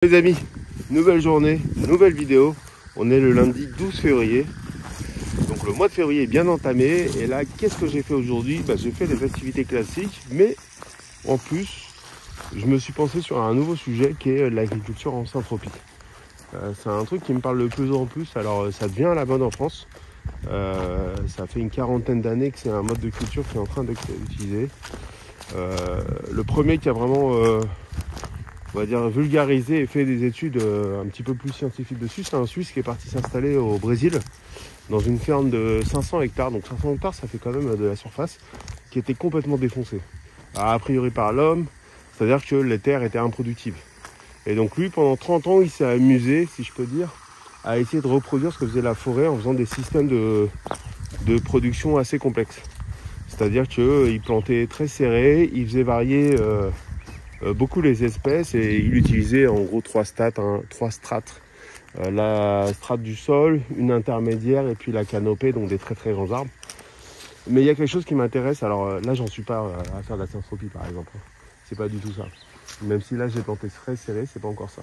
Les amis, nouvelle journée, nouvelle vidéo. On est le lundi 12 février. Donc le mois de février est bien entamé. Et là, qu'est-ce que j'ai fait aujourd'hui? J'ai fait des activités classiques. Mais en plus, je me suis pensé sur un nouveau sujet qui est l'agriculture en Saint-Tropez. C'est un truc qui me parle de plus en plus. Alors ça devient à la mode en France. Ça fait une quarantaine d'années que c'est un mode de culture qui est en train d'être utilisé. Le premier qui a vraiment... on va dire vulgarisé et fait des études un petit peu plus scientifiques dessus, c'est un Suisse qui est parti s'installer au Brésil dans une ferme de 500 hectares. Donc 500 hectares, ça fait quand même de la surface qui était complètement défoncée. Alors, a priori par l'homme, c'est-à-dire que les terres étaient improductives. Et donc lui, pendant 30 ans, il s'est amusé, si je peux dire, à essayer de reproduire ce que faisait la forêt en faisant des systèmes de production assez complexes. C'est-à-dire qu'il plantait très serré, il faisait varier... beaucoup les espèces et il utilisait en gros trois strates. La strate du sol, une intermédiaire et puis la canopée, donc des très très grands arbres. Mais il y a quelque chose qui m'intéresse. Alors là, j'en suis pas à faire de la Saint-Tropez par exemple. C'est pas du tout ça. Même si là j'ai planté très serré, c'est pas encore ça.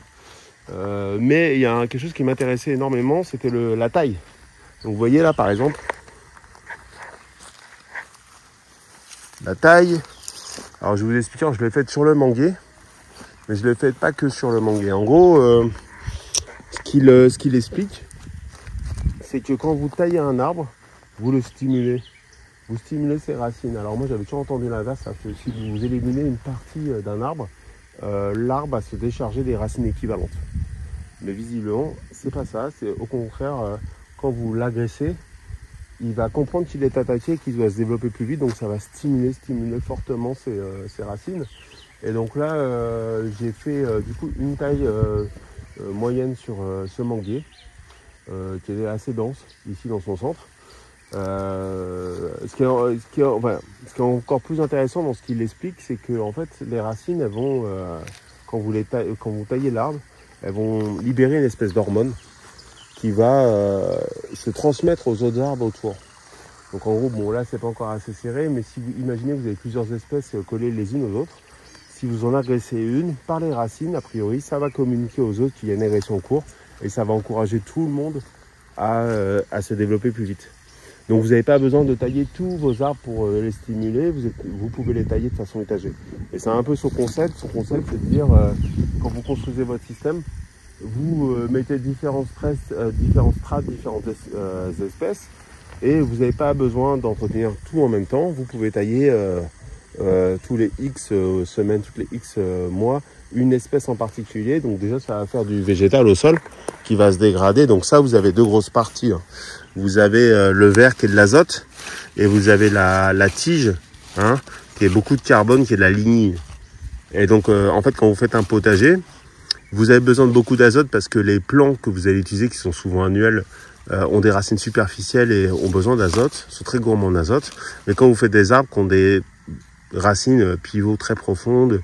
Mais il y a quelque chose qui m'intéressait énormément, c'était la taille. Donc vous voyez là par exemple, la taille. Alors je vais vous expliquer, je l'ai faite sur le manguier, mais je ne l'ai faite pas que sur le manguier. En gros, ce qu'il explique, c'est que quand vous taillez un arbre, vous le stimulez. Vous stimulez ses racines. Alors moi j'avais toujours entendu l'inverse, que si vous éliminez une partie d'un arbre, l'arbre va se décharger des racines équivalentes. Mais visiblement, c'est pas ça, c'est au contraire, quand vous l'agressez, il va comprendre qu'il est attaqué et qu'il doit se développer plus vite, donc ça va stimuler fortement ses racines. Et donc là, j'ai fait du coup une taille moyenne sur ce manguier, qui est assez dense, ici dans son centre. Ce qui est encore plus intéressant dans ce qu'il explique, c'est que en fait, les racines, elles vont, quand vous taillez l'arbre, elles vont libérer une espèce d'hormone qui va se transmettre aux autres arbres autour. Donc en gros, bon là c'est pas encore assez serré, mais si vous imaginez que vous avez plusieurs espèces collées les unes aux autres, si vous en agressez une, par les racines, a priori, ça va communiquer aux autres qu'il y a une agression en cours, et ça va encourager tout le monde à se développer plus vite. Donc vous n'avez pas besoin de tailler tous vos arbres pour les stimuler, vous pouvez les tailler de façon étagée. Et c'est un peu son concept c'est de dire, quand vous construisez votre système, vous mettez différentes strates, différentes espèces, et vous n'avez pas besoin d'entretenir tout en même temps. Vous pouvez tailler tous les X semaines, toutes les X mois, une espèce en particulier. Donc déjà, ça va faire du végétal au sol qui va se dégrader. Donc ça, vous avez deux grosses parties. Vous avez le verre qui est de l'azote, et vous avez la tige, qui est beaucoup de carbone, qui est de la lignine. Et donc, en fait, quand vous faites un potager, vous avez besoin de beaucoup d'azote parce que les plants que vous allez utiliser, qui sont souvent annuels, ont des racines superficielles et ont besoin d'azote, sont très gourmands en azote. Mais quand vous faites des arbres qui ont des racines pivots très profondes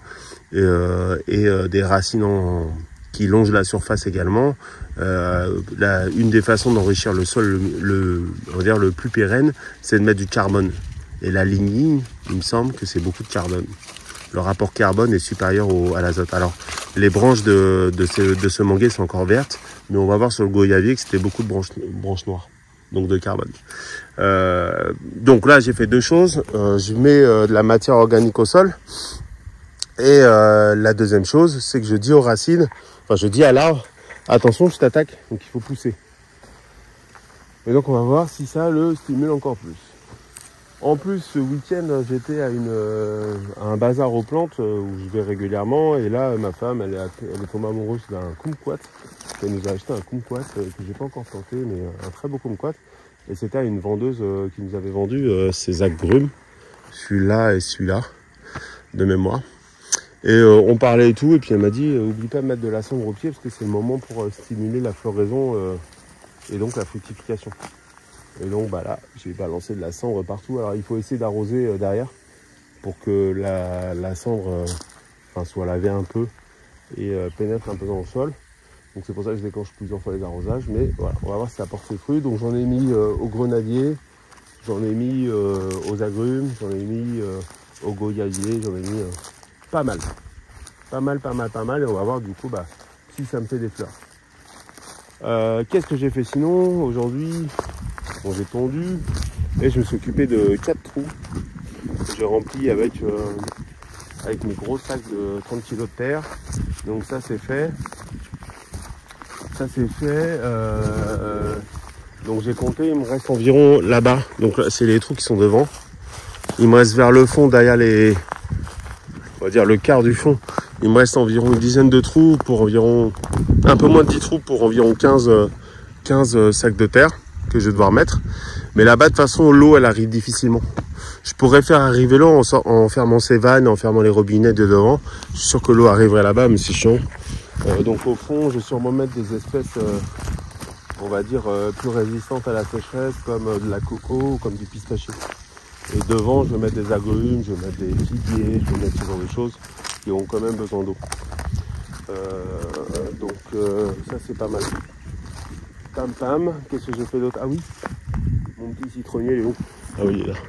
et des racines qui longent la surface également, une des façons d'enrichir le sol on va dire le plus pérenne, c'est de mettre du carbone. Et la lignine, il me semble que c'est beaucoup de carbone. Le rapport carbone est supérieur à l'azote. Alors, les branches de ce manguier sont encore vertes, mais on va voir sur le goyavier que c'était beaucoup de branches noires, donc de carbone. Donc là, j'ai fait deux choses. Je mets de la matière organique au sol. Et la deuxième chose, c'est que je dis aux racines, je dis à l'arbre, attention, je t'attaque, donc il faut pousser. Et donc, on va voir si ça le stimule encore plus. En plus, ce week-end, j'étais à un bazar aux plantes où je vais régulièrement. Et là, ma femme, elle est tombée amoureuse d'un kumquat. Elle nous a acheté un kumquat que j'ai pas encore planté, mais un très beau kumquat. Et c'était à une vendeuse qui nous avait vendu ces agrumes, celui-là et celui-là, de mémoire. Et on parlait et tout, et puis elle m'a dit, oublie pas de mettre de la cendre au pied, parce que c'est le moment pour stimuler la floraison et donc la fructification. Et donc là, j'ai balancé de la cendre partout. Alors il faut essayer d'arroser derrière pour que la cendre soit lavée un peu et pénètre un peu dans le sol. Donc c'est pour ça que je déclenche plusieurs fois les arrosages. Mais voilà, on va voir si ça porte ses fruits. Donc j'en ai mis au grenadier, j'en ai mis aux agrumes, j'en ai mis au goyavier, j'en ai mis pas mal. Et on va voir du coup si ça me fait des fleurs. Qu'est-ce que j'ai fait sinon aujourd'hui? Bon, j'ai tondu et je me suis occupé de 4 trous. J'ai rempli avec mes gros sacs de 30 kg de terre. Donc ça c'est fait. Ça c'est fait. Donc j'ai compté, il me reste environ là-bas. Donc là c'est les trous qui sont devant. Il me reste vers le fond, derrière les... On va dire le quart du fond. Il me reste environ une dizaine de trous pour environ... Un peu moins de 10 trous pour environ 15 sacs de terre que je vais devoir mettre. Mais là-bas de toute façon l'eau elle arrive difficilement. Je pourrais faire arriver l'eau en fermant ces vannes, en fermant les robinets de devant. Je suis sûr que l'eau arriverait là-bas, mais c'est chiant. Donc au fond, je vais sûrement mettre des espèces, on va dire, plus résistantes à la sécheresse, comme de la coco ou comme du pistachier. Et devant, je vais mettre des agrumes, je vais mettre des figuiers, je vais mettre ce genre de choses qui ont quand même besoin d'eau. Ça c'est pas mal. Tam tam, qu'est-ce que j'ai fait d'autre? Ah oui, mon petit citronnier, il est où? Ah oui, il est là.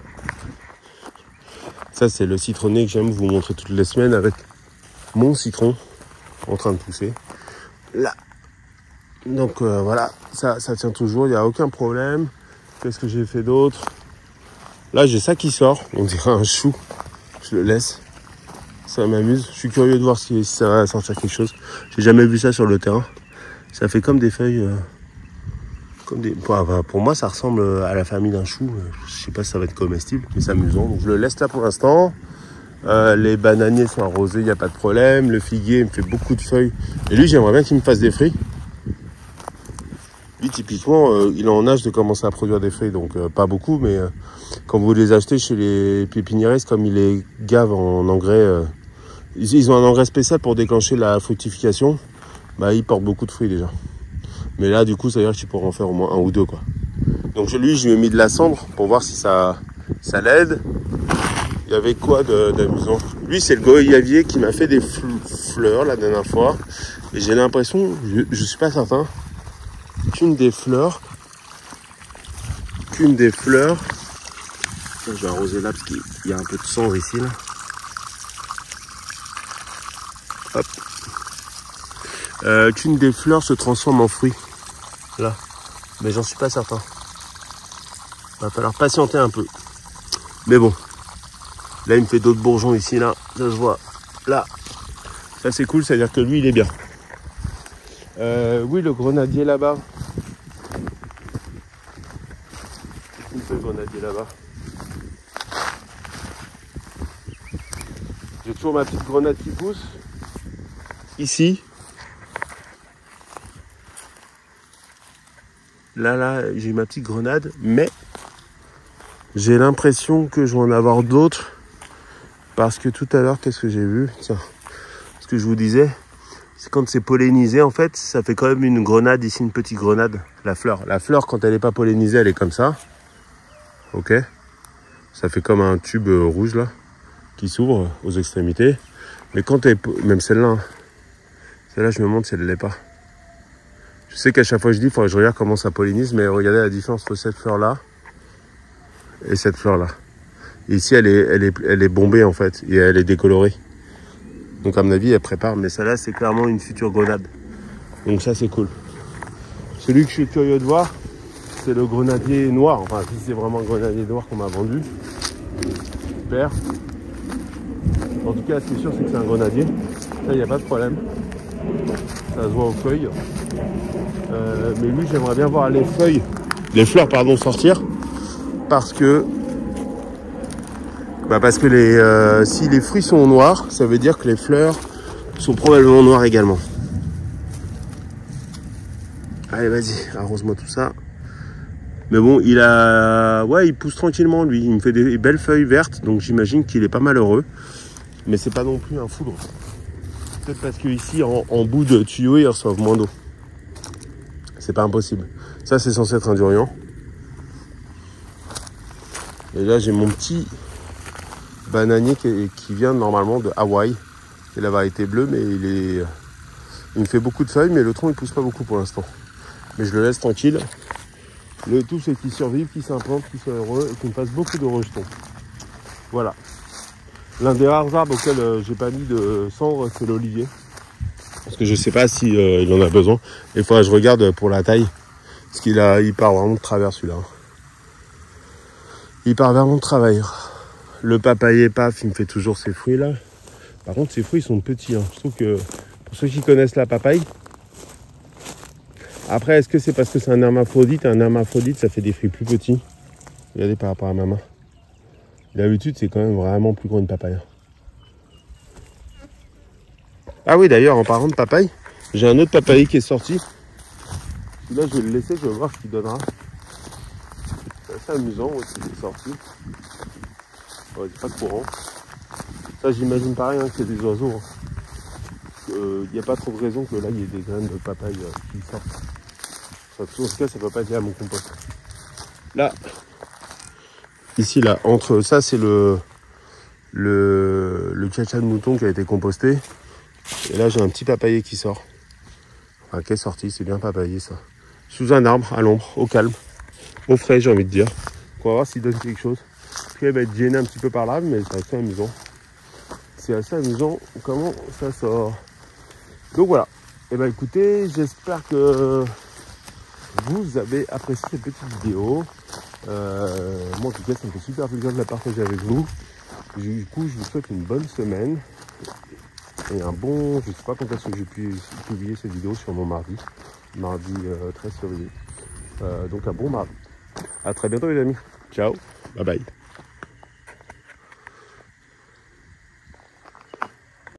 Ça c'est le citronnier que j'aime vous montrer toutes les semaines avec mon citron en train de pousser. Là. Donc voilà, ça tient toujours, il n'y a aucun problème. Qu'est-ce que j'ai fait d'autre? Là j'ai ça qui sort, on dirait un chou. Je le laisse. Ça m'amuse. Je suis curieux de voir si ça va sortir quelque chose. J'ai jamais vu ça sur le terrain. Ça fait comme des feuilles. Pour moi, ça ressemble à la famille d'un chou. Je sais pas si ça va être comestible, mais c'est amusant. Donc je le laisse là pour l'instant. Les bananiers sont arrosés, il n'y a pas de problème. Le figuier il me fait beaucoup de feuilles. Et lui, j'aimerais bien qu'il me fasse des fruits. Lui, typiquement, il est en âge de commencer à produire des feuilles. Donc pas beaucoup, mais quand vous les achetez chez les pépiniéristes, comme ils les gavent en engrais, ils ont un engrais spécial pour déclencher la fructification. Bah, ils portent beaucoup de fruits déjà. Mais là, du coup, ça veut dire que tu pourras en faire au moins 1 ou 2, quoi. Donc lui, je lui ai mis de la cendre pour voir si ça l'aide. Il y avait quoi d'amusant? Lui, c'est le goyavier qui m'a fait des fleurs la dernière fois. Et j'ai l'impression, je suis pas certain, qu'une des fleurs... Je vais arroser là parce qu'il y a un peu de cendre ici, là. Hop. Qu'une des fleurs se transforme en fruit. Là. Mais j'en suis pas certain. Va falloir patienter un peu. Mais bon. Là, il me fait d'autres bourgeons ici, là. Ça se voit. Là. Ça, c'est cool. C'est-à-dire que lui, il est bien. Oui, le grenadier là-bas. Il me fait le grenadier là-bas. J'ai toujours ma petite grenade qui pousse. Ici. Là, j'ai ma petite grenade, mais j'ai l'impression que je vais en avoir d'autres. Parce que tout à l'heure, qu'est-ce que j'ai vu? Tiens, ce que je vous disais, c'est quand c'est pollinisé, en fait, ça fait quand même une grenade, ici une petite grenade, la fleur. La fleur, quand elle n'est pas pollinisée, elle est comme ça. Ok? Ça fait comme un tube rouge, là, qui s'ouvre aux extrémités. Mais quand elle est... Même celle-là, celle-là, je me demande si elle ne l'est pas. Je sais qu'à chaque fois je dis, il faudrait que je regarde comment ça pollinise, mais regardez la différence entre cette fleur-là et cette fleur-là. Ici, elle est bombée en fait, et elle est décolorée. Donc à mon avis, elle prépare, mais celle-là, c'est clairement une future grenade. Donc ça, c'est cool. Celui que je suis curieux de voir, c'est le grenadier noir. Enfin, si c'est vraiment le grenadier noir qu'on m'a vendu. Super. En tout cas, ce qui est sûr, c'est que c'est un grenadier. Ça, il n'y a pas de problème. Ça se voit aux feuilles. Mais lui, j'aimerais bien voir les fleurs, pardon, sortir. Parce que si les fruits sont noirs, ça veut dire que les fleurs sont probablement noires également. Allez, vas-y, arrose-moi tout ça. Mais bon, il pousse tranquillement, lui. Il me fait des belles feuilles vertes, donc j'imagine qu'il est pas malheureux. Mais c'est pas non plus un foudre. Peut-être parce que ici, en bout de tuyau, ils reçoivent moins d'eau. C'est pas impossible. Ça, c'est censé être un durian. Et là, j'ai mon petit bananier qui vient normalement de Hawaï. C'est la variété bleue, mais il me fait beaucoup de feuilles, mais le tronc, il pousse pas beaucoup pour l'instant. Mais je le laisse tranquille. Le tout, c'est qu'il survive, qu'il s'implante, qu'il soit heureux et qu'il me fasse beaucoup de rejetons. Voilà. L'un des rares arbres auxquels j'ai pas mis de cendre, c'est l'olivier. Parce que je sais pas si il en a besoin. Des fois, je regarde pour la taille. Parce il part vraiment de travers celui-là. Il part vraiment de travers. Le papayer, paf, il me fait toujours ses fruits là. Par contre, ces fruits ils sont petits. Hein. Je trouve que pour ceux qui connaissent la papaye, après, est-ce que c'est parce que c'est un hermaphrodite? Un hermaphrodite, ça fait des fruits plus petits. Regardez par rapport à ma main. D'habitude, c'est quand même vraiment plus gros une papaye. Ah oui, d'ailleurs, en parlant de papaye, j'ai un autre papaye qui est sorti. Celui-là, je vais le laisser, je vais voir ce qu'il donnera. C'est assez amusant aussi, il est sorti. Ouais, c'est pas courant. Ça, j'imagine pareil hein, que c'est des oiseaux. Il n'y a pas trop de raison que là, il y ait des graines de papaye qui sortent. En tout cas, ça ne peut pas être lié à mon compost. Là, ici, là, entre ça, c'est le caca de mouton qui a été composté. Et là, j'ai un petit papayer qui sort. Enfin, qui est sorti, c'est bien papayer, ça. Sous un arbre, à l'ombre, au calme, au frais, j'ai envie de dire. On va voir s'il donne quelque chose. Puis, elle va être gênée un petit peu par l'arbre, mais c'est assez amusant. C'est assez amusant comment ça sort. Donc voilà. Et ben écoutez, j'espère que vous avez apprécié cette petite vidéo. Moi en tout cas, ça me fait super plaisir de la partager avec vous. Du coup, je vous souhaite une bonne semaine. Et un bon... Je sais pas quand est-ce que j'ai pu publier cette vidéo sur mon mardi. Mardi 13 février. Donc un bon mardi. À très bientôt les amis. Ciao. Bye bye.